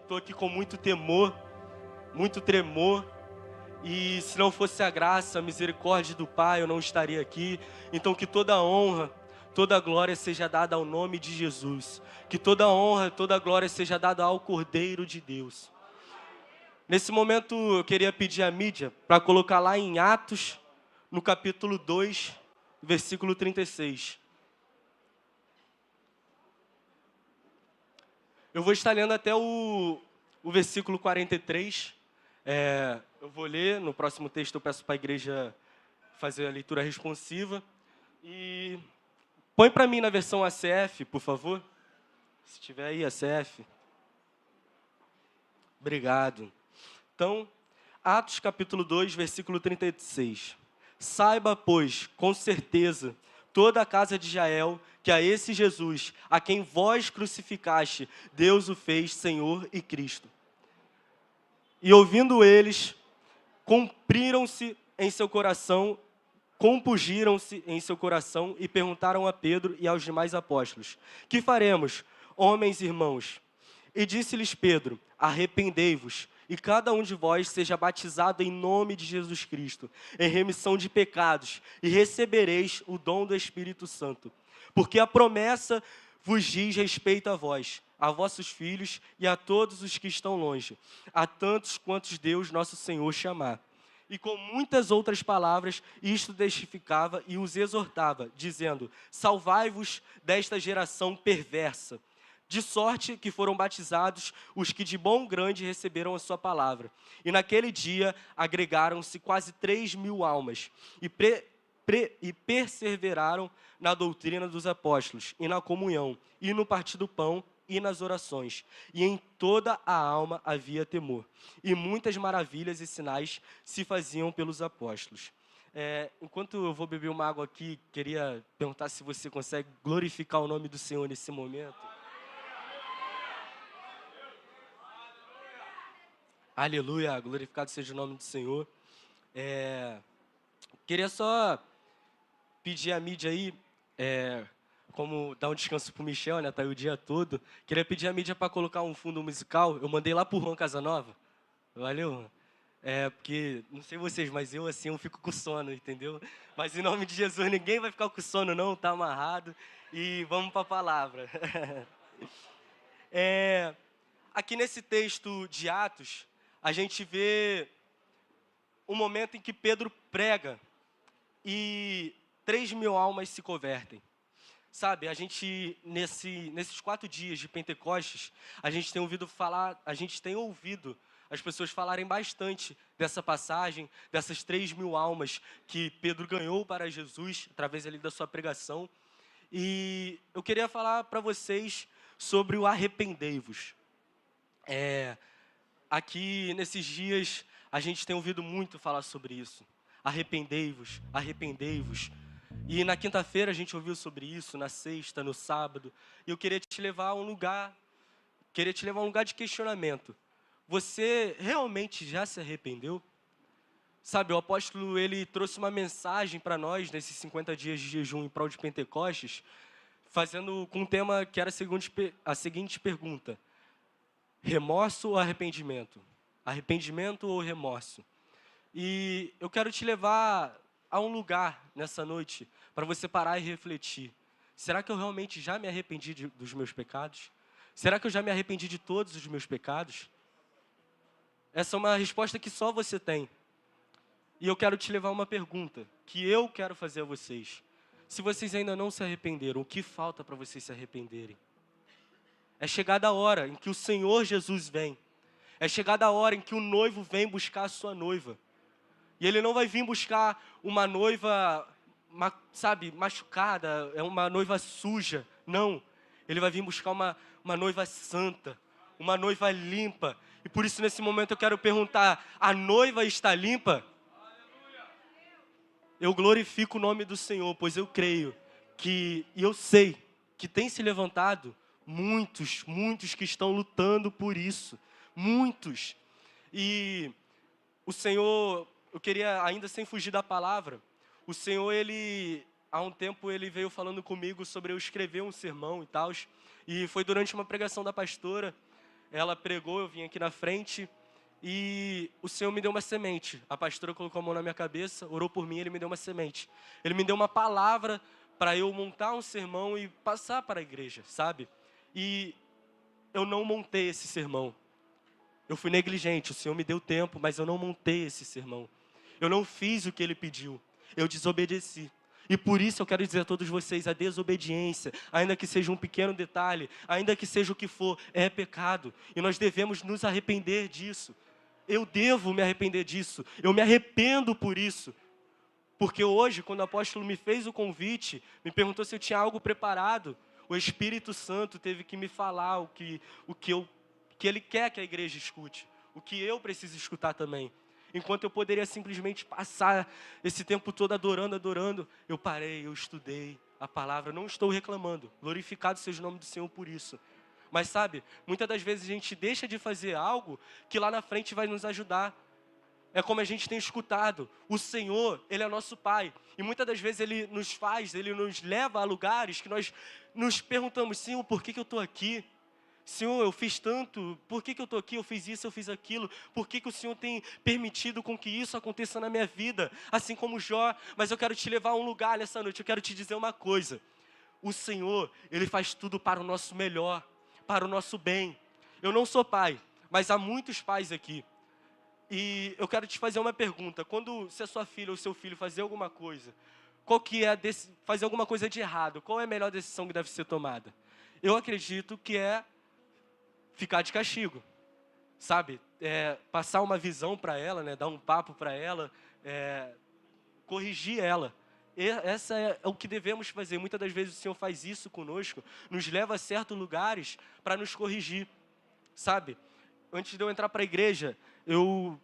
estou aqui com muito temor, muito tremor. E se não fosse a graça, a misericórdia do Pai, eu não estaria aqui. Então que toda a honra, toda a glória seja dada ao nome de Jesus. Que toda a honra, toda a glória seja dada ao Cordeiro de Deus. Nesse momento eu queria pedir à mídia para colocar lá em Atos, no capítulo 2, versículo 36. Eu vou estar lendo até o versículo 43. Eu vou ler, no próximo texto eu peço para a igreja fazer a leitura responsiva. E põe para mim na versão ACF, por favor. Se tiver aí, ACF. Obrigado. Então, Atos capítulo 2, versículo 36. Saiba, pois, com certeza, toda a casa de Israel, que a esse Jesus, a quem vós crucificaste, Deus o fez Senhor e Cristo. E ouvindo eles, compungiram-se em seu coração e perguntaram a Pedro e aos demais apóstolos: que faremos, homens e irmãos? E disse-lhes Pedro: arrependei-vos, e cada um de vós seja batizado em nome de Jesus Cristo, em remissão de pecados, e recebereis o dom do Espírito Santo. Porque a promessa vos diz respeito a vós, a vossos filhos e a todos os que estão longe, a tantos quantos Deus nosso Senhor chamar. E com muitas outras palavras, isto testificava e os exortava, dizendo: salvai-vos desta geração perversa. De sorte que foram batizados os que de bom grande receberam a sua palavra. E naquele dia agregaram-se quase 3.000 almas, e perseveraram na doutrina dos apóstolos, e na comunhão, e no partir do pão, e nas orações. E em toda a alma havia temor. E muitas maravilhas e sinais se faziam pelos apóstolos. Enquanto eu vou beber uma água aqui, queria perguntar se você consegue glorificar o nome do Senhor nesse momento. Aleluia, glorificado seja o nome do Senhor. Queria só pedir à mídia aí, como dar um descanso pro Michel, né? Tá aí o dia todo. Queria pedir à mídia para colocar um fundo musical. Eu mandei lá pro Juan Casanova. Valeu, Juan. Porque, não sei vocês, mas eu assim, eu fico com sono, entendeu? Mas em nome de Jesus, ninguém vai ficar com sono não, tá amarrado. E vamos para a palavra. Aqui nesse texto de Atos, a gente vê um momento em que Pedro prega e 3.000 almas se convertem. Sabe, a gente, nesses 4 dias de Pentecostes, a gente tem ouvido as pessoas falarem bastante dessa passagem, dessas 3.000 almas que Pedro ganhou para Jesus, através ali da sua pregação. E eu queria falar para vocês sobre o arrependei-vos. Aqui, nesses dias, a gente tem ouvido muito falar sobre isso. Arrependei-vos, arrependei-vos. E na quinta-feira a gente ouviu sobre isso, na sexta, no sábado. E eu queria te levar a um lugar de questionamento. Você realmente já se arrependeu? Sabe, o apóstolo, ele trouxe uma mensagem para nós, nesses 50 dias de jejum em prol de Pentecostes, fazendo com um tema que era a seguinte pergunta: remorso ou arrependimento? Arrependimento ou remorso? E eu quero te levar a um lugar nessa noite para você parar e refletir. Será que eu realmente já me arrependi dos meus pecados? Será que eu já me arrependi de todos os meus pecados? Essa é uma resposta que só você tem. E eu quero te levar a uma pergunta que eu quero fazer a vocês. Se vocês ainda não se arrependeram, o que falta para vocês se arrependerem? É chegada a hora em que o Senhor Jesus vem. É chegada a hora em que o noivo vem buscar a sua noiva. E ele não vai vir buscar uma noiva, machucada, uma noiva suja. Não. Ele vai vir buscar uma noiva santa, uma noiva limpa. E por isso, nesse momento, eu quero perguntar: a noiva está limpa? Eu glorifico o nome do Senhor, pois eu creio e eu sei que tem se levantado muitos que estão lutando por isso. Muitos. E o Senhor, eu queria, ainda sem fugir da palavra, o Senhor, há um tempo, ele veio falando comigo sobre eu escrever um sermão e tal. E foi durante uma pregação da pastora. ela pregou, eu vim aqui na frente e o Senhor me deu uma semente. A pastora colocou a mão na minha cabeça, orou por mim, Ele me deu uma semente. Ele me deu uma palavra para eu montar um sermão e passar para a igreja, sabe? E eu não montei esse sermão. Eu fui negligente, o Senhor me deu tempo, mas eu não montei esse sermão. Eu não fiz o que Ele pediu, eu desobedeci. E por isso eu quero dizer a todos vocês, a desobediência, ainda que seja um pequeno detalhe, ainda que seja o que for, é pecado. E nós devemos nos arrepender disso. Eu devo me arrepender disso, eu me arrependo por isso. Porque hoje, quando o apóstolo me fez o convite, me perguntou se eu tinha algo preparado, o Espírito Santo teve que me falar o que Ele quer que a igreja escute, o que eu preciso escutar também. Enquanto eu poderia simplesmente passar esse tempo todo adorando, eu parei, eu estudei a palavra, não estou reclamando, glorificado seja o nome do Senhor por isso. Mas sabe, muitas das vezes a gente deixa de fazer algo que lá na frente vai nos ajudar. É como a gente tem escutado, o Senhor, Ele é nosso Pai. E muitas das vezes Ele nos leva a lugares que nós nos perguntamos, Senhor, por que eu estou aqui? Senhor, eu fiz tanto, por que eu estou aqui? Eu fiz isso, eu fiz aquilo. Por que o Senhor tem permitido com que isso aconteça na minha vida? Assim como Jó, mas eu quero te levar a um lugar nessa noite, eu quero te dizer uma coisa. O Senhor, Ele faz tudo para o nosso melhor, para o nosso bem. Eu não sou pai, mas há muitos pais aqui. E eu quero te fazer uma pergunta. Se a sua filha ou seu filho fazer alguma coisa, fazer alguma coisa de errado, qual é a melhor decisão que deve ser tomada? Eu acredito que é ficar de castigo, sabe? Passar uma visão para ela, né? Dar um papo para ela, corrigir ela. Essa é o que devemos fazer. Muitas das vezes o Senhor faz isso conosco, nos leva a certos lugares para nos corrigir, sabe? Antes de eu entrar para a igreja, eu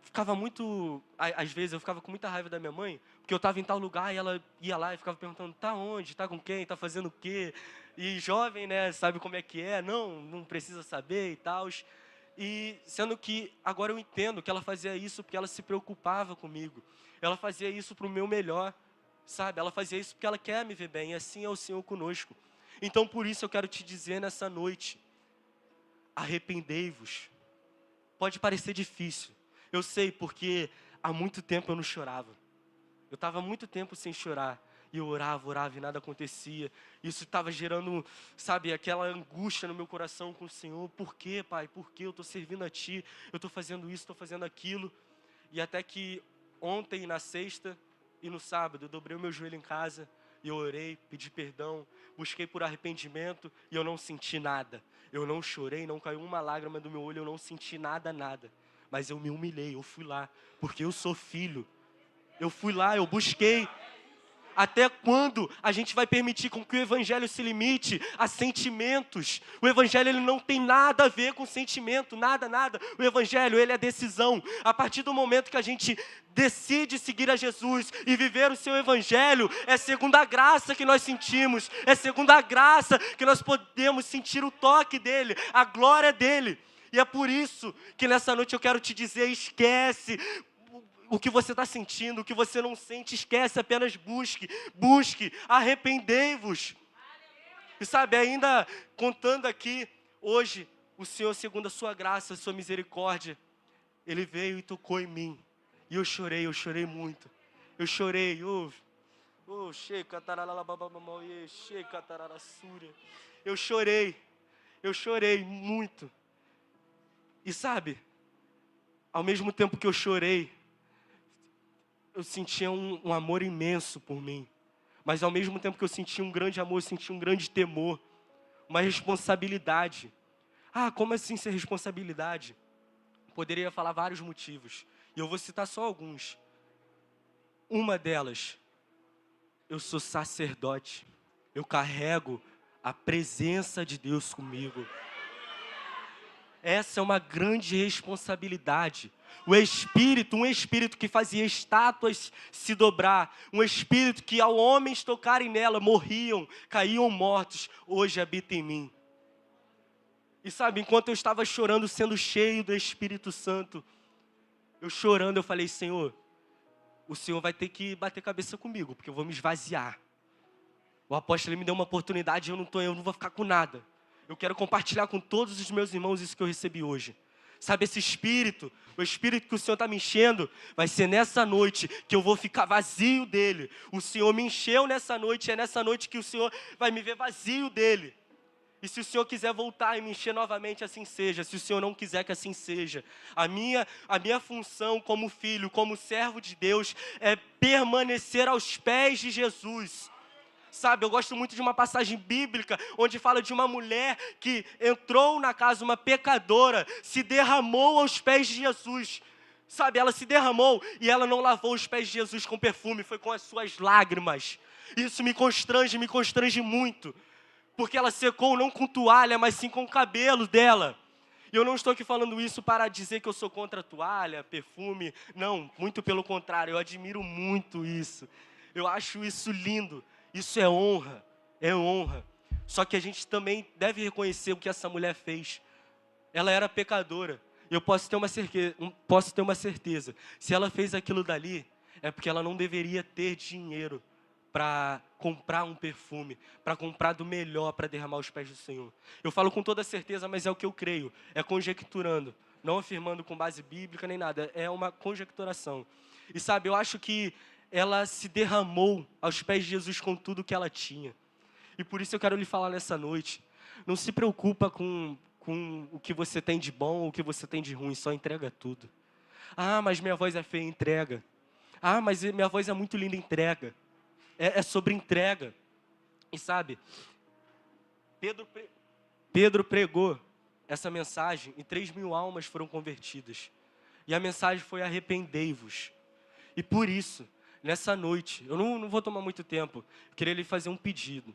ficava muito... Às vezes eu ficava com muita raiva da minha mãe, porque eu estava em tal lugar e ela ia lá e ficava perguntando, tá onde, tá com quem, tá fazendo o quê? E jovem, né, sabe como é que é? Não precisa saber e tal. E sendo que agora eu entendo que ela fazia isso porque ela se preocupava comigo. Ela fazia isso para o meu melhor, sabe? Ela fazia isso porque ela quer me ver bem, e assim é o Senhor conosco. Então por isso eu quero te dizer nessa noite, arrependei-vos. Pode parecer difícil, eu sei, porque há muito tempo eu não chorava. Eu estava há muito tempo sem chorar. E eu orava e nada acontecia. Isso estava gerando, sabe, aquela angústia no meu coração com o Senhor. Por quê, Pai? Por quê? Eu estou servindo a Ti. Eu estou fazendo isso, estou fazendo aquilo. E até que ontem, na sexta e no sábado, eu dobrei o meu joelho em casa. E eu orei, pedi perdão, busquei por arrependimento. E eu não senti nada. Eu não chorei, não caiu uma lágrima do meu olho. Eu não senti nada. Mas eu me humilhei, eu fui lá. Porque eu sou filho. Eu fui lá, eu busquei. Até quando a gente vai permitir com que o Evangelho se limite a sentimentos? O Evangelho ele não tem nada a ver com sentimento, nada. O Evangelho ele é decisão. A partir do momento que a gente decide seguir a Jesus e viver o seu Evangelho, é segundo a graça que nós sentimos, é segundo a graça que nós podemos sentir o toque dEle, a glória dEle. E é por isso que nessa noite eu quero te dizer, esquece o que você está sentindo, o que você não sente, esquece, apenas busque, arrependei-vos. E sabe, ainda contando aqui, hoje, o Senhor, segundo a sua graça, a sua misericórdia, Ele veio e tocou em mim. E eu chorei muito. Eu chorei, eu chorei muito. E sabe, ao mesmo tempo que eu chorei, eu sentia um amor imenso por mim. Mas ao mesmo tempo que eu sentia um grande amor, eu sentia um grande temor. Uma responsabilidade. Como assim ser responsabilidade? Poderia falar vários motivos. E eu vou citar só alguns. Uma delas, eu sou sacerdote. Eu carrego a presença de Deus comigo. Essa é uma grande responsabilidade. Um espírito que fazia estátuas se dobrar, um espírito que ao homens tocarem nela, morriam, caíam mortos, hoje habita em mim. E sabe, enquanto eu estava chorando, sendo cheio do Espírito Santo, eu chorando, eu falei, Senhor, o Senhor vai ter que bater cabeça comigo, porque eu vou me esvaziar. O apóstolo me deu uma oportunidade, eu não vou ficar com nada. Eu quero compartilhar com todos os meus irmãos isso que eu recebi hoje. Sabe, esse espírito, o espírito que o Senhor está me enchendo, vai ser nessa noite que eu vou ficar vazio dele. O Senhor me encheu nessa noite, é nessa noite que o Senhor vai me ver vazio dele. E se o Senhor quiser voltar e me encher novamente, assim seja. Se o Senhor não quiser que assim seja. A minha função como filho, como servo de Deus, é permanecer aos pés de Jesus. Sabe, eu gosto muito de uma passagem bíblica, onde fala de uma mulher que entrou na casa, uma pecadora, se derramou aos pés de Jesus. Sabe, ela se derramou e ela não lavou os pés de Jesus com perfume, foi com as suas lágrimas. Isso me constrange muito. Porque ela secou não com toalha, mas sim com o cabelo dela. E eu não estou aqui falando isso para dizer que eu sou contra toalha, perfume. Não, muito pelo contrário, eu admiro muito isso. Eu acho isso lindo. Isso é honra, é honra. Só que a gente também deve reconhecer o que essa mulher fez. Ela era pecadora. Eu posso ter uma certeza. Se ela fez aquilo dali, é porque ela não deveria ter dinheiro para comprar um perfume, para comprar do melhor para derramar aos pés do Senhor. Eu falo com toda certeza, mas é o que eu creio. É conjecturando, não afirmando com base bíblica nem nada. É uma conjecturação. E sabe, eu acho que ela se derramou aos pés de Jesus com tudo que ela tinha. E por isso eu quero lhe falar nessa noite. Não se preocupa com o que você tem de bom ou o que você tem de ruim, só entrega tudo. Ah, mas minha voz é feia, entrega. Ah, mas minha voz é muito linda, entrega. É sobre entrega. E sabe, Pedro pregou essa mensagem e 3.000 almas foram convertidas. E a mensagem foi: arrependei-vos. E por isso, nessa noite, eu não vou tomar muito tempo, eu queria lhe fazer um pedido.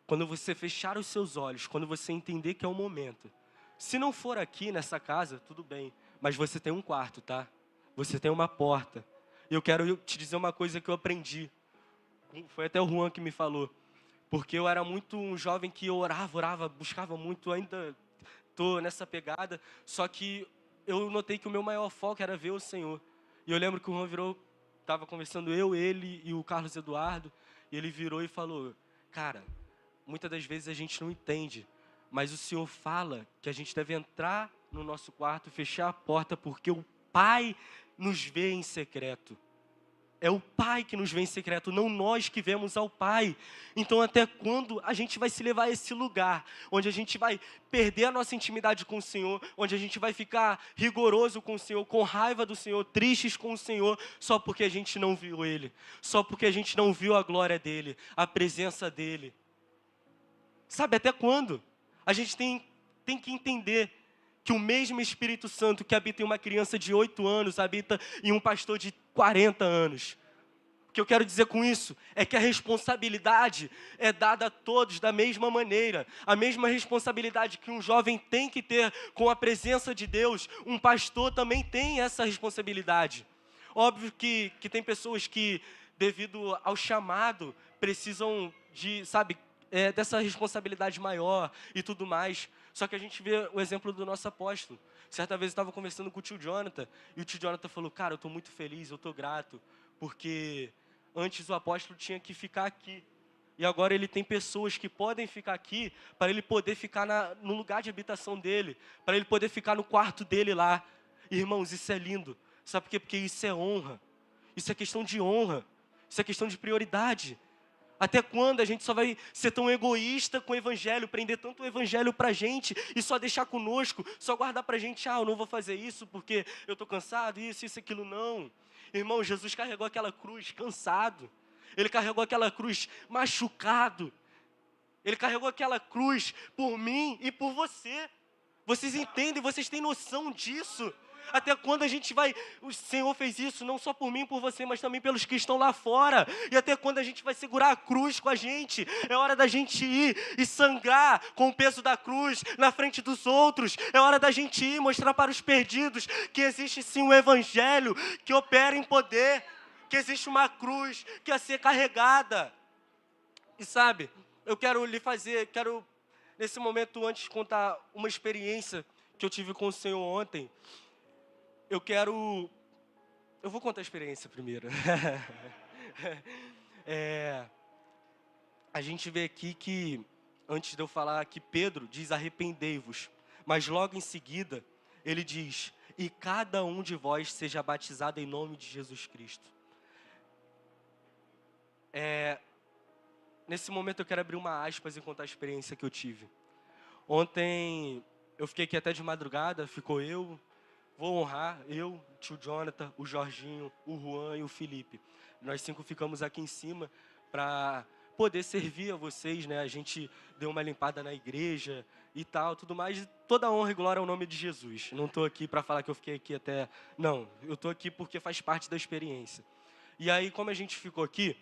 Quando você fechar os seus olhos, quando você entender que é o momento. Se não for aqui nessa casa, tudo bem, mas você tem um quarto, tá? Você tem uma porta. E eu quero te dizer uma coisa que eu aprendi. Foi até o Juan que me falou. Porque eu era muito um jovem que orava, buscava muito, ainda estou nessa pegada. Só que eu notei que o meu maior foco era ver o Senhor. E eu lembro que o Juan virou, estava conversando eu, ele e o Carlos Eduardo. E ele virou e falou: cara, muitas das vezes a gente não entende, mas o Senhor fala que a gente deve entrar no nosso quarto, fechar a porta, porque o Pai nos vê em secreto. É o Pai que nos vê em secreto, não nós que vemos ao Pai. Então até quando a gente vai se levar a esse lugar, onde a gente vai perder a nossa intimidade com o Senhor, onde a gente vai ficar rigoroso com o Senhor, com raiva do Senhor, tristes com o Senhor, só porque a gente não viu Ele, só porque a gente não viu a glória dEle, a presença dEle. Sabe até quando? A gente tem que entender que o mesmo Espírito Santo que habita em uma criança de 8 anos, habita em um pastor de 40 anos. O que eu quero dizer com isso é que a responsabilidade é dada a todos da mesma maneira. A mesma responsabilidade que um jovem tem que ter com a presença de Deus, um pastor também tem essa responsabilidade. Óbvio que tem pessoas que, devido ao chamado, precisam de, sabe, dessa responsabilidade maior e tudo mais. Só que a gente vê o exemplo do nosso apóstolo. Certa vez eu estava conversando com o tio Jonathan, e o tio Jonathan falou: cara, eu estou muito feliz, eu estou grato, porque antes o apóstolo tinha que ficar aqui. E agora ele tem pessoas que podem ficar aqui, para ele poder ficar no lugar de habitação dele, para ele poder ficar no quarto dele lá. Irmãos, isso é lindo. Sabe por quê? Porque isso é honra. Isso é questão de honra. Isso é questão de prioridade. Até quando a gente só vai ser tão egoísta com o evangelho, prender tanto o evangelho pra gente e só deixar conosco, só guardar pra gente: eu não vou fazer isso porque eu tô cansado, isso, aquilo, não. Irmão, Jesus carregou aquela cruz cansado. Ele carregou aquela cruz machucado. Ele carregou aquela cruz por mim e por você. Vocês entendem, vocês têm noção disso? Até quando a gente vai... O Senhor fez isso não só por mim e por você, mas também pelos que estão lá fora. E até quando a gente vai segurar a cruz com a gente? É hora da gente ir e sangrar com o peso da cruz na frente dos outros. É hora da gente ir mostrar para os perdidos que existe sim um evangelho que opera em poder, que existe uma cruz que é a ser carregada. E sabe, eu quero nesse momento, antes de contar uma experiência que eu tive com o Senhor ontem, eu vou contar a experiência primeiro. A gente vê aqui que antes de eu falar que Pedro diz arrependei-vos, mas logo em seguida ele diz, e cada um de vós seja batizado em nome de Jesus Cristo. Nesse momento eu quero abrir uma aspas e contar a experiência que eu tive. Ontem eu fiquei aqui até de madrugada, ficou eu, vou honrar, eu, o tio Jonathan, o Jorginho, o Juan e o Felipe. Nós 5 ficamos aqui em cima para poder servir a vocês, né? A gente deu uma limpada na igreja e tal, tudo mais. Toda a honra e glória ao nome de Jesus. Não estou aqui para falar que eu fiquei aqui até... Não, eu estou aqui porque faz parte da experiência. E aí, como a gente ficou aqui,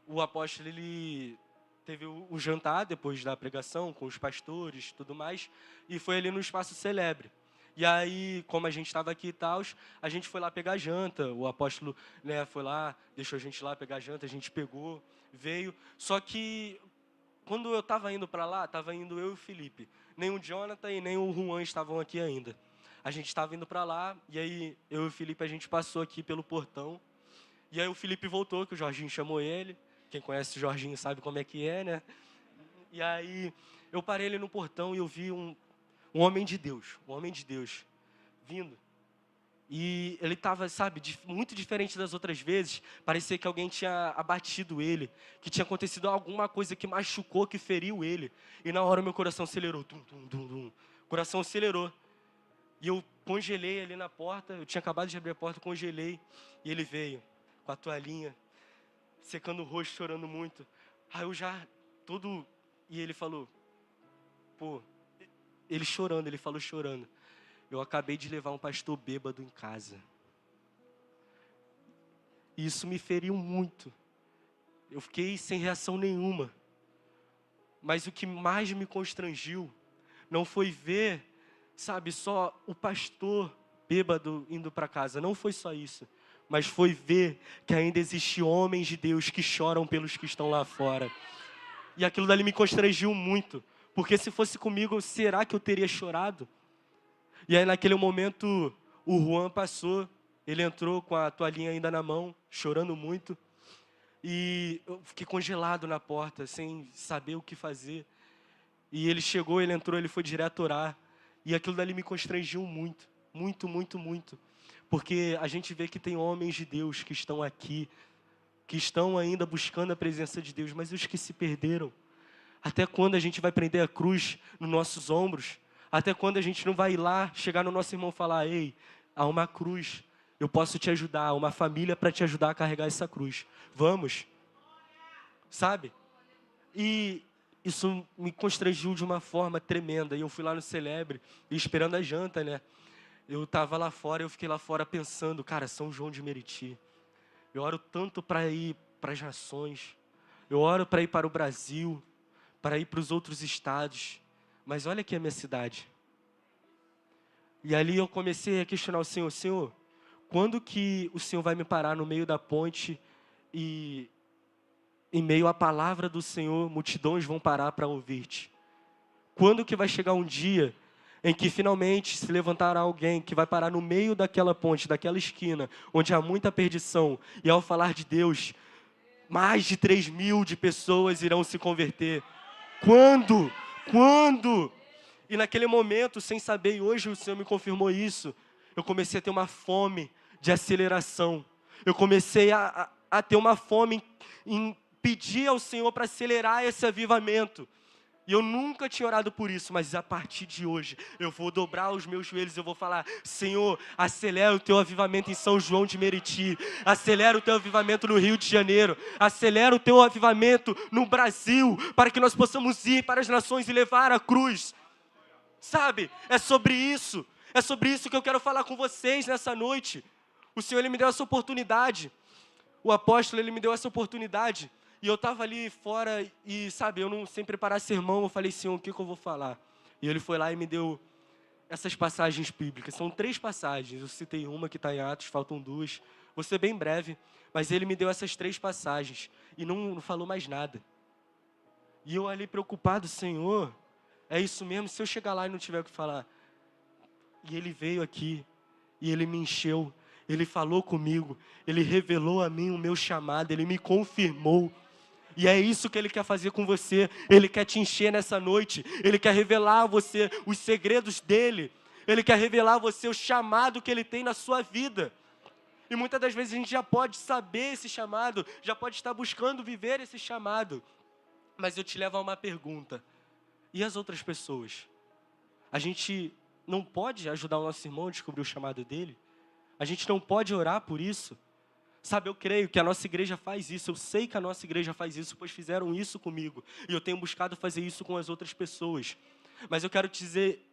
o apóstolo, ele teve o jantar depois da pregação com os pastores e tudo mais, e foi ali no Espaço Celebre. E aí, como a gente estava aqui e tal, a gente foi lá pegar janta. O apóstolo, né, foi lá, deixou a gente lá pegar janta, a gente pegou, veio. Só que, quando eu estava indo para lá, estava indo eu e o Felipe. Nem o Jonathan e nem o Juan estavam aqui ainda. A gente estava indo para lá, e aí eu e o Felipe, a gente passou aqui pelo portão. E aí o Felipe voltou, que o Jorginho chamou ele. Quem conhece o Jorginho sabe como é que é, né? E aí eu parei ele no portão e eu vi um homem de Deus, vindo. E ele estava, sabe, muito diferente das outras vezes. Parecia que alguém tinha abatido ele, que tinha acontecido alguma coisa que machucou, que feriu ele. E na hora o meu coração acelerou. Tum, tum, tum, tum. O coração acelerou. E eu congelei ali na porta, eu tinha acabado de abrir a porta, congelei. E ele veio com a toalhinha, secando o rosto, chorando muito. Aí eu já, todo... E ele falou, pô... Ele chorando, ele falou chorando. Eu acabei de levar um pastor bêbado em casa. E isso me feriu muito. Eu fiquei sem reação nenhuma. Mas o que mais me constrangiu não foi ver, sabe, só o pastor bêbado indo para casa. Não foi só isso. Mas foi ver que ainda existem homens de Deus que choram pelos que estão lá fora. E aquilo dali me constrangiu muito. Porque se fosse comigo, será que eu teria chorado? E aí naquele momento, o Juan passou, ele entrou com a toalhinha ainda na mão, chorando muito. E eu fiquei congelado na porta, sem saber o que fazer. E ele chegou, ele entrou, ele foi direto orar. E aquilo dali me constrangiu muito, muito, muito, muito. Porque a gente vê que tem homens de Deus que estão aqui, que estão ainda buscando a presença de Deus, mas os que se perderam. Até quando a gente vai prender a cruz nos nossos ombros? Até quando a gente não vai ir lá, chegar no nosso irmão e falar, ei, há uma cruz, eu posso te ajudar, há uma família para te ajudar a carregar essa cruz. Vamos. Sabe? E isso me constrangiu de uma forma tremenda. E eu fui lá no Celebre, esperando a janta, né? Eu estava lá fora, eu fiquei lá fora pensando, cara, São João de Meriti. Eu oro tanto para ir para as nações. Eu oro para ir para o Brasil, para ir para os outros estados. Mas olha aqui a minha cidade. E ali eu comecei a questionar o Senhor. Senhor, quando que o Senhor vai me parar no meio da ponte e em meio à palavra do Senhor, multidões vão parar para ouvir-te? Quando que vai chegar um dia em que finalmente se levantará alguém que vai parar no meio daquela ponte, daquela esquina, onde há muita perdição, e ao falar de Deus, mais de 3.000 de pessoas irão se converter? Quando? Quando? E naquele momento, sem saber, e hoje o Senhor me confirmou isso, eu comecei a ter uma fome de aceleração. Eu comecei a ter uma fome em pedir ao Senhor para acelerar esse avivamento. E eu nunca tinha orado por isso, mas a partir de hoje, eu vou dobrar os meus joelhos, eu vou falar, Senhor, acelera o teu avivamento em São João de Meriti, acelera o teu avivamento no Rio de Janeiro, acelera o teu avivamento no Brasil, para que nós possamos ir para as nações e levar a cruz. Sabe, é sobre isso que eu quero falar com vocês nessa noite. O Senhor, Ele me deu essa oportunidade, o apóstolo, ele me deu essa oportunidade. E eu estava ali fora e, sabe, eu não, sem preparar sermão, eu falei, Senhor, o que eu vou falar? E ele foi lá e me deu essas passagens bíblicas. São 3 passagens, eu citei uma que está em Atos, faltam 2. Vou ser bem breve, mas ele me deu essas 3 passagens e não falou mais nada. E eu ali preocupado, Senhor, é isso mesmo? Se eu chegar lá e não tiver o que falar? E ele veio aqui e ele me encheu, ele falou comigo, ele revelou a mim o meu chamado, ele me confirmou. E é isso que Ele quer fazer com você. Ele quer te encher nessa noite. Ele quer revelar a você os segredos dEle. Ele quer revelar a você o chamado que Ele tem na sua vida. E muitas das vezes a gente já pode saber esse chamado, já pode estar buscando viver esse chamado. Mas eu te levo a uma pergunta. E as outras pessoas? A gente não pode ajudar o nosso irmão a descobrir o chamado dele? A gente não pode orar por isso? Sabe, eu creio que a nossa igreja faz isso, eu sei que a nossa igreja faz isso, pois fizeram isso comigo. E eu tenho buscado fazer isso com as outras pessoas. Mas eu quero te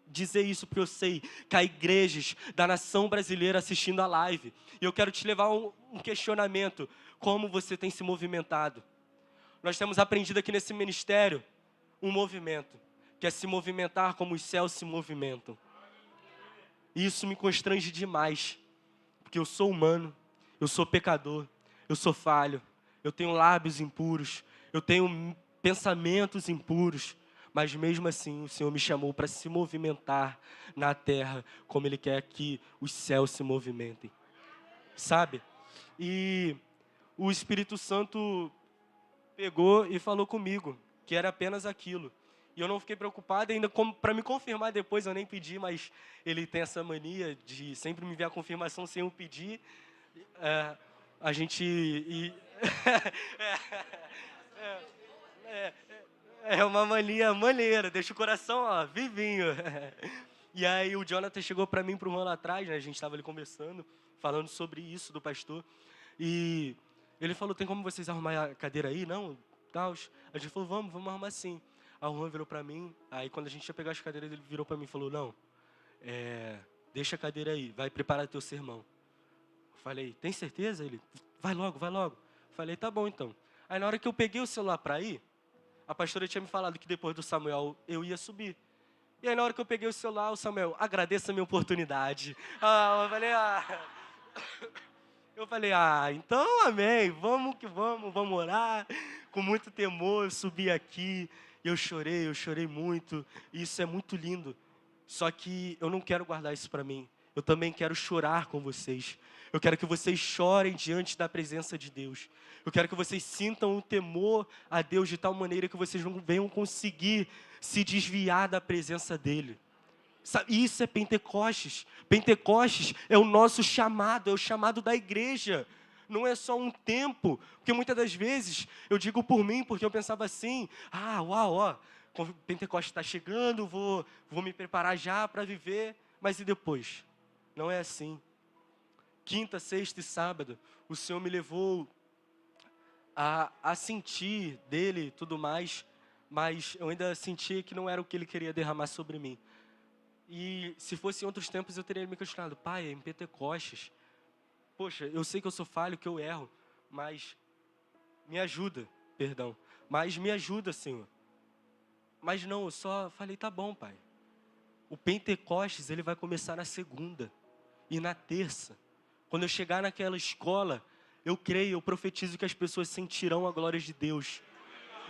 dizer isso porque eu sei que há igrejas da nação brasileira assistindo a live. E eu quero te levar a um questionamento. Como você tem se movimentado? Nós temos aprendido aqui nesse ministério um movimento, que é se movimentar como os céus se movimentam. E isso me constrange demais, porque eu sou humano, eu sou pecador, eu sou falho, eu tenho lábios impuros, eu tenho pensamentos impuros, mas mesmo assim o Senhor me chamou para se movimentar na terra, como Ele quer que os céus se movimentem, sabe? E o Espírito Santo pegou e falou comigo, que era apenas aquilo. E eu não fiquei preocupado, ainda para me confirmar depois, eu nem pedi, mas ele tem essa mania de sempre me enviar a confirmação sem eu pedir. A gente... é uma mania maneira, deixa o coração vivinho. E aí o Jonathan chegou para mim por um ano atrás, né? A gente estava ali conversando, falando sobre isso do pastor. E ele falou, tem como vocês arrumar a cadeira aí? Não? Tal. A gente falou, vamos arrumar sim. A Juan virou para mim, aí quando a gente ia pegar as cadeiras, ele virou para mim e falou, não, deixa a cadeira aí, vai preparar teu sermão. Eu falei, tem certeza? Ele, vai logo. Eu falei, tá bom então. Aí na hora que eu peguei o celular para ir, a pastora tinha me falado que depois do Samuel eu ia subir. E aí na hora que eu peguei o celular, o Samuel, agradeça a minha oportunidade. Eu falei, então amém, vamos que vamos orar. Com muito temor, eu subi aqui, eu chorei muito, e isso é muito lindo. Só que eu não quero guardar isso para mim, eu também quero chorar com vocês. Eu quero que vocês chorem diante da presença de Deus. Eu quero que vocês sintam o temor a Deus de tal maneira que vocês não venham conseguir se desviar da presença dEle. Isso é Pentecostes. Pentecostes é o nosso chamado, é o chamado da igreja. Não é só um tempo, porque muitas das vezes, eu digo por mim, porque eu pensava assim, Pentecostes está chegando, vou me preparar já para viver, mas e depois? Não é assim. Quinta, sexta e sábado, o Senhor me levou a sentir dele e tudo mais, mas eu ainda sentia que não era o que Ele queria derramar sobre mim. E se fosse em outros tempos, eu teria me questionado, pai, em Pentecostes, poxa, eu sei que eu sou falho, que eu erro, mas me ajuda, Senhor. Mas não, eu só falei, tá bom, pai. O Pentecostes, ele vai começar na segunda e na terça. Quando eu chegar naquela escola, eu creio, eu profetizo que as pessoas sentirão a glória de Deus.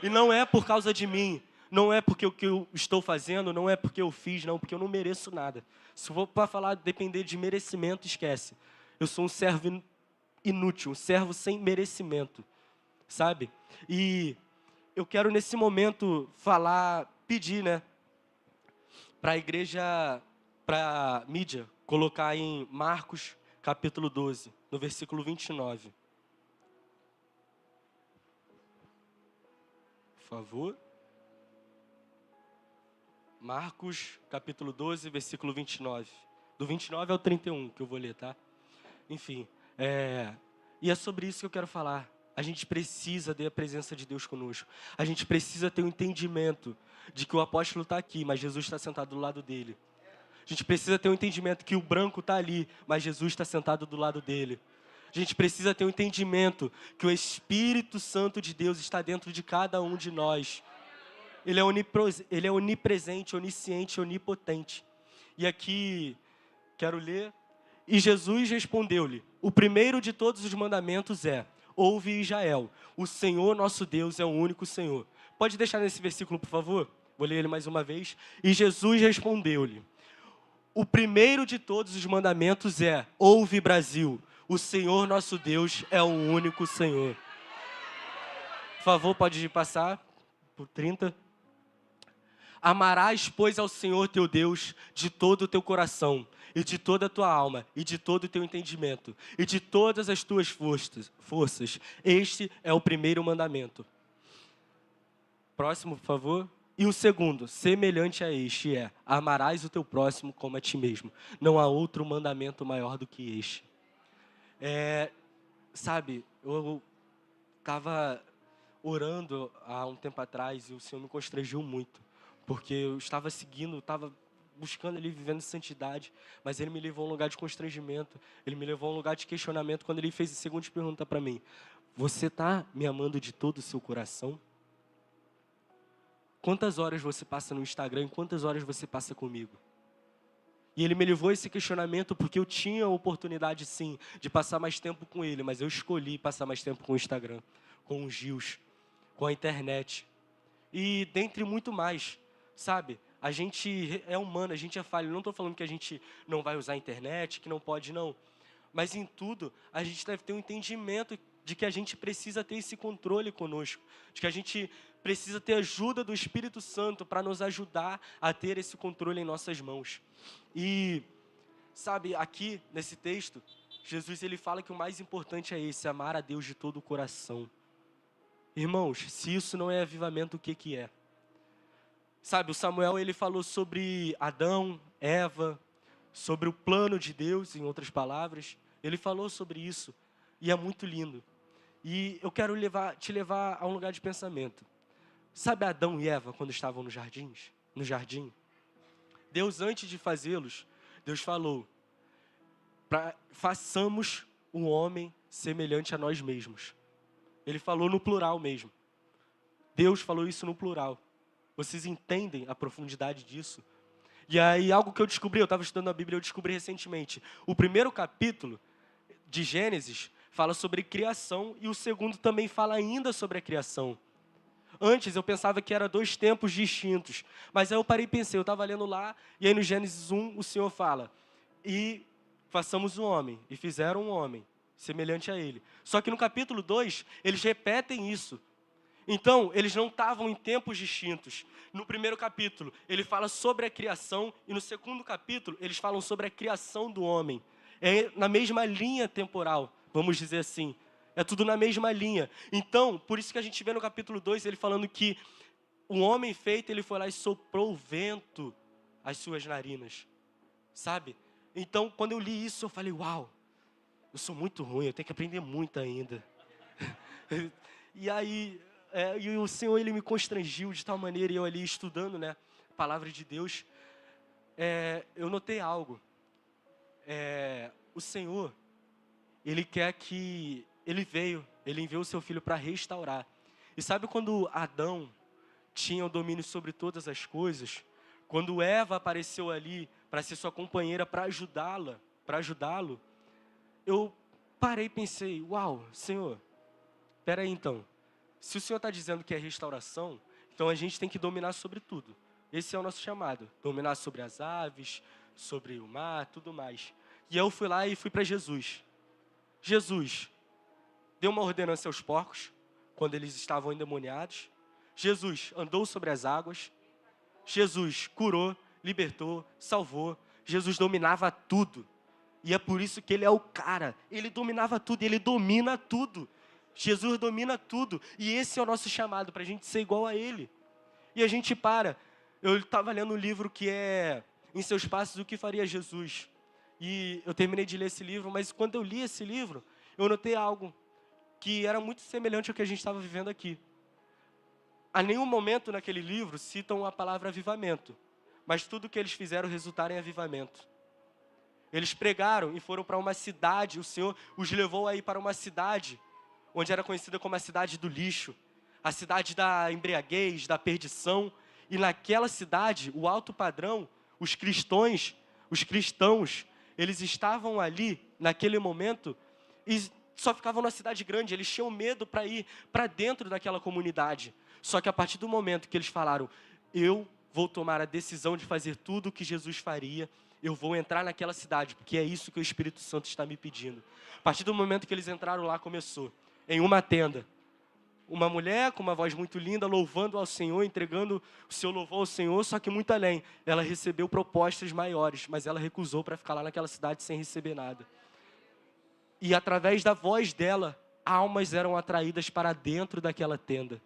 E não é por causa de mim, não é porque o que eu estou fazendo, não é porque eu fiz, não, porque eu não mereço nada. Se for para falar, depender de merecimento, esquece. Eu sou um servo inútil, um servo sem merecimento, sabe? E eu quero nesse momento pedir, né, para a igreja, para a mídia, colocar em Marcos capítulo 12, no versículo 29. Por favor. Marcos capítulo 12, versículo 29. Do 29 ao 31 que eu vou ler, tá? Enfim, e é sobre isso que eu quero falar. A gente precisa ter a presença de Deus conosco. A gente precisa ter o entendimento de que o apóstolo está aqui, mas Jesus está sentado do lado dele. A gente precisa ter o entendimento que o branco está ali, mas Jesus está sentado do lado dele. A gente precisa ter o entendimento que o Espírito Santo de Deus está dentro de cada um de nós. Ele é onipresente, onisciente, onipotente. E aqui, quero ler. E Jesus respondeu-lhe, o primeiro de todos os mandamentos é, ouve Israel, o Senhor nosso Deus é o único Senhor. Pode deixar nesse versículo, por favor? Vou ler ele mais uma vez. E Jesus respondeu-lhe, o primeiro de todos os mandamentos é, ouve Brasil, o Senhor nosso Deus é o único Senhor. Por favor, pode passar por 30. Amarás, pois, ao Senhor teu Deus de todo o teu coração, e de toda a tua alma, e de todo o teu entendimento, e de todas as tuas forças. Este é o primeiro mandamento. Próximo, por favor. E o segundo, semelhante a este, é: amarás o teu próximo como a ti mesmo. Não há outro mandamento maior do que este. Sabe, eu estava orando há um tempo atrás e o Senhor me constrangeu muito, porque eu estava seguindo, estava buscando ali, vivendo santidade, mas Ele me levou a um lugar de constrangimento, Ele me levou a um lugar de questionamento, quando Ele fez a seguinte pergunta para mim: você está me amando de todo o seu coração? Quantas horas você passa no Instagram e quantas horas você passa comigo? E Ele me levou a esse questionamento porque eu tinha a oportunidade, sim, de passar mais tempo com Ele, mas eu escolhi passar mais tempo com o Instagram, com os reels, com a internet. E dentre muito mais, sabe? A gente é humano, a gente é falho. Eu não estou falando que a gente não vai usar a internet, que não pode, não. Mas em tudo, a gente deve ter um entendimento de que a gente precisa ter esse controle conosco, de que a gente precisa ter ajuda do Espírito Santo para nos ajudar a ter esse controle em nossas mãos. E, sabe, aqui nesse texto, Jesus ele fala que o mais importante é esse: amar a Deus de todo o coração. Irmãos, se isso não é avivamento, o que que é? Sabe, o Samuel ele falou sobre Adão, Eva, sobre o plano de Deus, em outras palavras. Ele falou sobre isso e é muito lindo. E eu quero te levar a um lugar de pensamento. Sabe Adão e Eva quando estavam no jardim? Deus, antes de fazê-los, Deus falou: façamos um homem semelhante a nós mesmos. Ele falou no plural mesmo. Deus falou isso no plural. Vocês entendem a profundidade disso? E aí, algo que eu descobri, eu estava estudando a Bíblia, eu descobri recentemente. O primeiro capítulo de Gênesis fala sobre criação e o segundo também fala ainda sobre a criação. Antes eu pensava que eram dois tempos distintos, mas aí eu parei e pensei, eu estava lendo lá, e aí no Gênesis 1 o Senhor fala: e façamos um homem, e fizeram um homem, semelhante a ele. Só que no capítulo 2, eles repetem isso. Então, eles não estavam em tempos distintos. No primeiro capítulo, ele fala sobre a criação, e no segundo capítulo, eles falam sobre a criação do homem. É na mesma linha temporal, vamos dizer assim. É tudo na mesma linha. Então, por isso que a gente vê no capítulo 2, ele falando que o homem feito, ele foi lá e soprou o vento às suas narinas. Sabe? Então, quando eu li isso, eu falei: uau, eu sou muito ruim, eu tenho que aprender muito ainda. E aí, e o Senhor, ele me constrangiu de tal maneira, e eu ali estudando, né, a palavra de Deus, eu notei algo. O Senhor, Ele quer que... Ele enviou o seu Filho para restaurar. E sabe quando Adão tinha o domínio sobre todas as coisas? Quando Eva apareceu ali para ser sua companheira, para ajudá-lo, eu parei e pensei: uau, Senhor, espera aí então. Se o Senhor está dizendo que é restauração, então a gente tem que dominar sobre tudo. Esse é o nosso chamado. Dominar sobre as aves, sobre o mar, tudo mais. E eu fui lá e fui para Jesus. Jesus deu uma ordenança aos porcos, quando eles estavam endemoniados. Jesus andou sobre as águas. Jesus curou, libertou, salvou. Jesus dominava tudo. E é por isso que Ele é o cara. Ele dominava tudo e Ele domina tudo. Jesus domina tudo. E esse é o nosso chamado, para a gente ser igual a Ele. E a gente para. Eu estava lendo um livro que é Em Seus Passos, o que Faria Jesus. E eu terminei de ler esse livro, mas quando eu li esse livro, eu notei algo que era muito semelhante ao que a gente estava vivendo aqui. A nenhum momento naquele livro citam a palavra avivamento, mas tudo que eles fizeram resultaram em avivamento. Eles pregaram e foram para uma cidade, o Senhor os levou aí para uma cidade, onde era conhecida como a cidade do lixo, a cidade da embriaguez, da perdição. E naquela cidade, o alto padrão, os cristãos, eles estavam ali, naquele momento, e só ficavam na cidade grande. Eles tinham medo para ir para dentro daquela comunidade. Só que a partir do momento que eles falaram: eu vou tomar a decisão de fazer tudo o que Jesus faria, eu vou entrar naquela cidade, porque é isso que o Espírito Santo está me pedindo. A partir do momento que eles entraram lá, começou. Em uma tenda, uma mulher com uma voz muito linda, louvando ao Senhor, entregando o seu louvor ao Senhor, só que muito além. Ela recebeu propostas maiores, mas ela recusou para ficar lá naquela cidade sem receber nada. E através da voz dela, almas eram atraídas para dentro daquela tenda.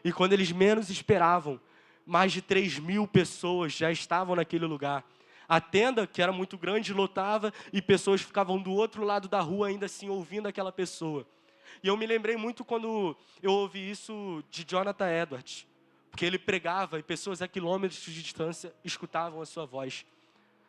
E quando eles menos esperavam, mais de 3.000 pessoas já estavam naquele lugar. A tenda, que era muito grande, lotava e pessoas ficavam do outro lado da rua ainda assim ouvindo aquela pessoa. E eu me lembrei muito quando eu ouvi isso de Jonathan Edwards, porque ele pregava e pessoas a quilômetros de distância escutavam a sua voz.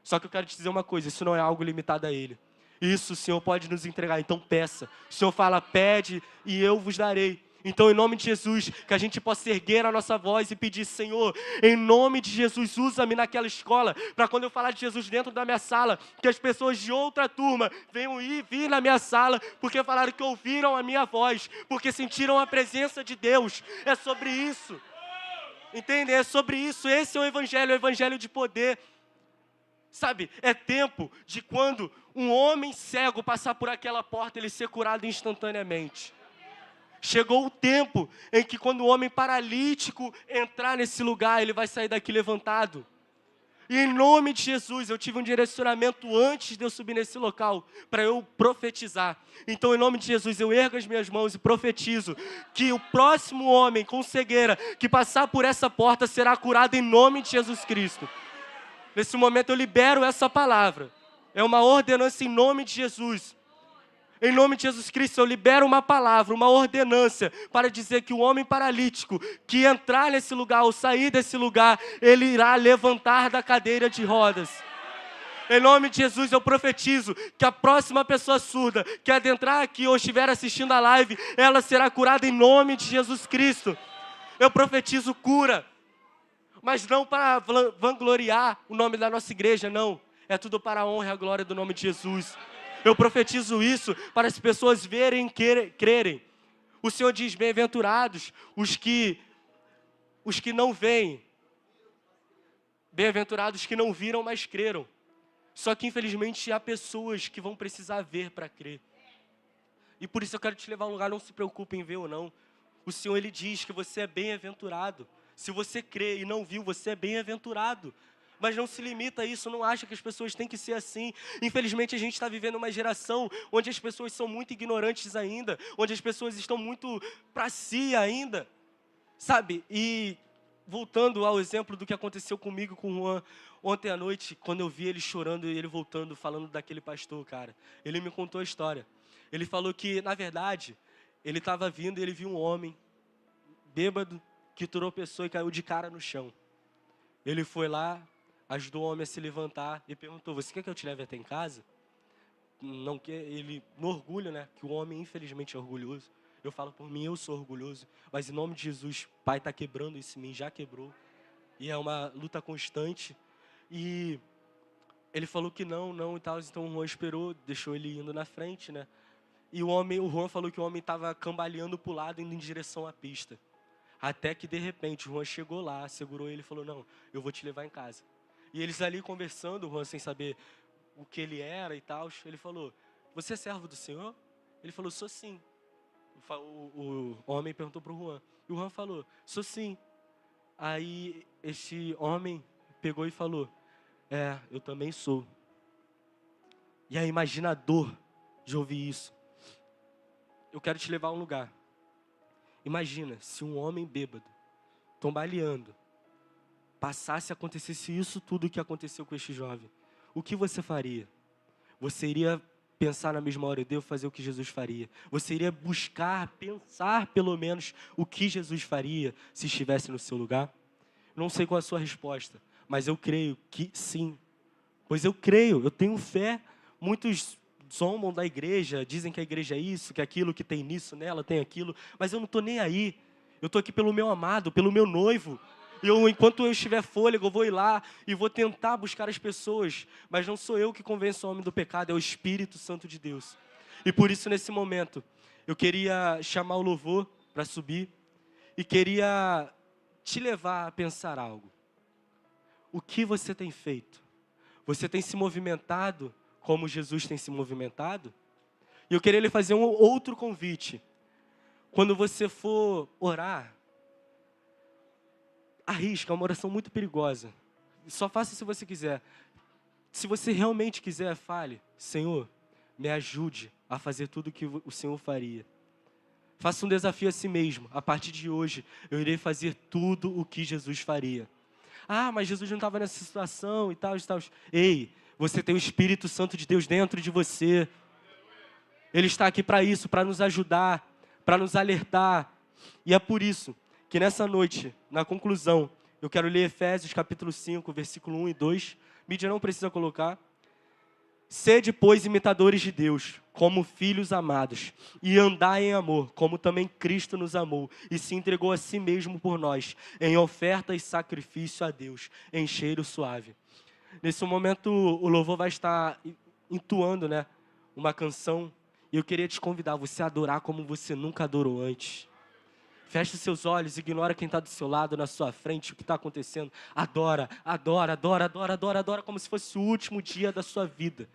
Só que eu quero te dizer uma coisa, isso não é algo limitado a ele. Isso o Senhor pode nos entregar, então peça. O Senhor fala, pede e eu vos darei. Então, em nome de Jesus, que a gente possa erguer a nossa voz e pedir, Senhor, em nome de Jesus, usa-me naquela escola, para quando eu falar de Jesus dentro da minha sala, que as pessoas de outra turma venham vir na minha sala, porque falaram que ouviram a minha voz, porque sentiram a presença de Deus. É sobre isso. Entende? É sobre isso. Esse é o evangelho de poder. Sabe, é tempo de quando um homem cego passar por aquela porta, ele ser curado instantaneamente. Chegou o tempo em que quando o homem paralítico entrar nesse lugar, ele vai sair daqui levantado. E em nome de Jesus, eu tive um direcionamento antes de eu subir nesse local, para eu profetizar. Então, em nome de Jesus, eu ergo as minhas mãos e profetizo que o próximo homem com cegueira que passar por essa porta será curado em nome de Jesus Cristo. Nesse momento eu libero essa palavra. É uma ordenança em nome de Jesus. Em nome de Jesus Cristo, eu libero uma palavra, uma ordenança, para dizer que o homem paralítico que entrar nesse lugar ou sair desse lugar, ele irá levantar da cadeira de rodas. Em nome de Jesus, eu profetizo que a próxima pessoa surda que adentrar aqui ou estiver assistindo a live, ela será curada em nome de Jesus Cristo. Eu profetizo cura. Mas não para vangloriar o nome da nossa igreja, não. É tudo para a honra e a glória do nome de Jesus. Eu profetizo isso para as pessoas verem e crerem. O Senhor diz, bem-aventurados os que não veem. Bem-aventurados que não viram, mas creram. Só que, infelizmente, há pessoas que vão precisar ver para crer. E por isso eu quero te levar a um lugar, não se preocupe em ver ou não. O Senhor, Ele diz que você é bem-aventurado. Se você crê e não viu, você é bem-aventurado. Mas não se limita a isso, não acha que as pessoas têm que ser assim. Infelizmente, a gente está vivendo uma geração onde as pessoas são muito ignorantes ainda, onde as pessoas estão muito para si ainda, sabe? E voltando ao exemplo do que aconteceu comigo com o Juan, ontem à noite, quando eu vi ele chorando e ele voltando, falando daquele pastor, cara, ele me contou a história. Ele falou que, na verdade, ele estava vindo e ele viu um homem bêbado que tropeçou e caiu de cara no chão. Ele foi lá, ajudou o homem a se levantar e perguntou, você quer que eu te leve até em casa? Não quer, ele, no orgulho, né? Que o homem, infelizmente, é orgulhoso. Eu falo por mim, eu sou orgulhoso. Mas em nome de Jesus, Pai está quebrando isso em mim, já quebrou. E é uma luta constante. E ele falou que não e tal. Então o Juan esperou, deixou ele indo na frente, né? E o Juan falou que o homem estava cambaleando para o lado, indo em direção à pista. Até que, de repente, o Juan chegou lá, segurou ele e falou, não, eu vou te levar em casa. E eles ali conversando, o Juan sem saber o que ele era e tal, ele falou, você é servo do Senhor? Ele falou, sou sim. O homem perguntou para o Juan. E o Juan falou, sou sim. Aí este homem pegou e falou, eu também sou. E aí imagina a dor de ouvir isso. Eu quero te levar a um lugar. Imagina se um homem bêbado, tombaleando, passasse a acontecesse isso tudo que aconteceu com este jovem. O que você faria? Você iria pensar na mesma hora, eu devo fazer o que Jesus faria. Você iria buscar, pensar pelo menos o que Jesus faria se estivesse no seu lugar? Não sei qual é a sua resposta, mas eu creio que sim. Pois eu creio, eu tenho fé. Muitos zombam da igreja, dizem que a igreja é isso, que é aquilo, que tem nisso, nela, tem aquilo. Mas eu não estou nem aí. Eu estou aqui pelo meu amado, pelo meu noivo. Enquanto eu estiver fôlego, eu vou ir lá e vou tentar buscar as pessoas. Mas não sou eu que convenço o homem do pecado, é o Espírito Santo de Deus. E por isso, nesse momento, eu queria chamar o louvor para subir e queria te levar a pensar algo. O que você tem feito? Você tem se movimentado como Jesus tem se movimentado? E eu queria lhe fazer um outro convite. quando você for orar, arrisca, é uma oração muito perigosa. Só faça se você quiser. Se você realmente quiser, fale: Senhor, me ajude a fazer tudo o que o Senhor faria. Faça um desafio a si mesmo. A partir de hoje, eu irei fazer tudo o que Jesus faria. Ah, mas Jesus não estava nessa situação e tal, e tal. Ei, você tem o Espírito Santo de Deus dentro de você. Ele está aqui para isso, para nos ajudar, para nos alertar. E é por isso que nessa noite, na conclusão, eu quero ler Efésios capítulo 5, versículo 1 e 2. Mídia não precisa colocar. Sede, pois, imitadores de Deus, como filhos amados, e andai em amor, como também Cristo nos amou, e se entregou a si mesmo por nós, em oferta e sacrifício a Deus, em cheiro suave. Nesse momento, o louvor vai estar entoando, né, uma canção, e eu queria te convidar a você adorar como você nunca adorou antes. Feche seus olhos, ignora quem está do seu lado, na sua frente, o que está acontecendo. Adora, adora, adora, adora, adora, adora, como se fosse o último dia da sua vida.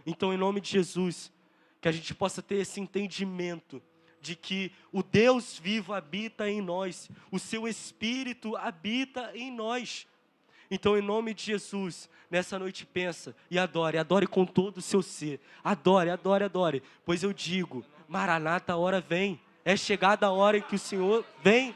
Então, em nome de Jesus, que a gente possa ter esse entendimento de que o Deus vivo habita em nós, o seu Espírito habita em nós. Então, em nome de Jesus, nessa noite pensa e adore, adore com todo o seu ser. Adore, adore, adore, pois eu digo, Maranata, a hora vem. É chegada a hora em que o Senhor vem.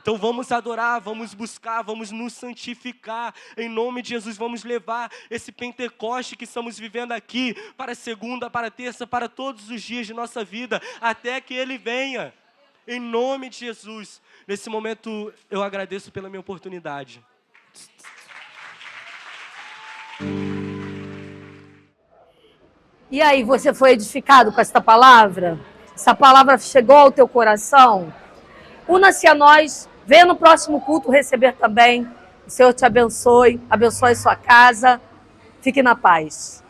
Então vamos adorar, vamos buscar, vamos nos santificar. Em nome de Jesus, vamos levar esse Pentecoste que estamos vivendo aqui para segunda, para terça, para todos os dias de nossa vida, até que Ele venha. Em nome de Jesus. Nesse momento, eu agradeço pela minha oportunidade. E aí, você foi edificado com esta palavra? Essa palavra chegou ao teu coração? Una-se a nós, venha no próximo culto receber também. O Senhor te abençoe, abençoe sua casa. Fique na paz.